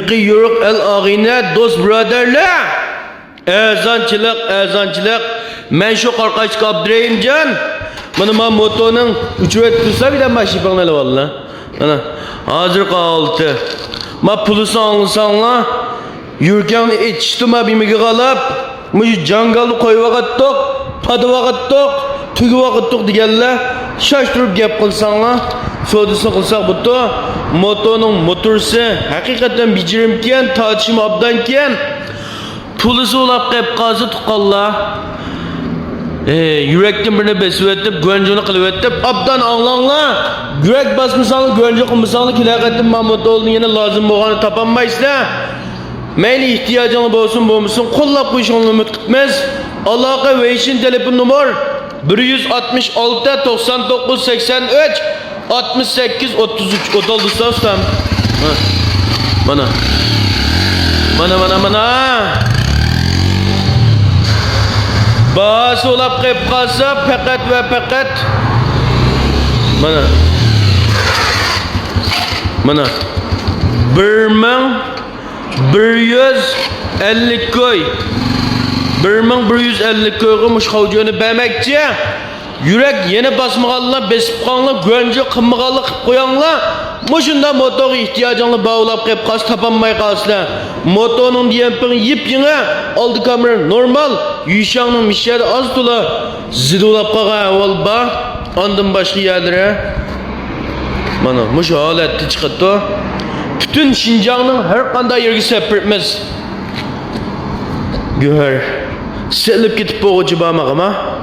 Yürük el ağine dost brotherler. Ezançılık. Men şu karkaç Abdurrahim can. Bana motonun ücret tutsa bir de maşı bana valla. Ana hazır kaldı. Ma pulusu alsanla. Yürken içtime bir migi kalıp. Mıcı cangalı koy vakittik. Padı vakittik. Tügü vakittik diyenler. Şaştırıp gap kılsanla. Sodasını kılsak butu. Motonun motorsu hakikaten bicirimken, tartışım abdanken. Pulusu olap kayıp kazı tukalla. Yürekten birine besip etip, güvencini kılıp etip, abdan ağlanla. Yürek basmışsanlı, güvence kılmışsanlı, kilakatin Mahmut olduğunu yine lazım boğanı tapanmaysa. Meyli ihtiyacını boğulsun, kollap bu işin ümit gitmez. Allah'a ve için telefon numar 166 99 83 68 33 otoldusta ustam. Mana. Bahası olap kayıp kalsa fakat ve fakat. Mana. 1150 koy. 1150 koyga muş havcını bəməkçi. Yürek yeni basmağanla, besip kanla, güvence kımmağanla koyanla. Muşunda motoru ihtiyacınla bağlap kayıp kalsa tapanmay kalsa. Motonun diyempin yip yine aldı kamera normal. Yüşanın mişyada az dula. Zidulap kağa ol ba. Andın başka yerlere. Mana muş halette çıkıttı. Bütün Şincan'ın her kanda yergi sepirtmez. Güher. Selip gitip boğucu bağmak ama.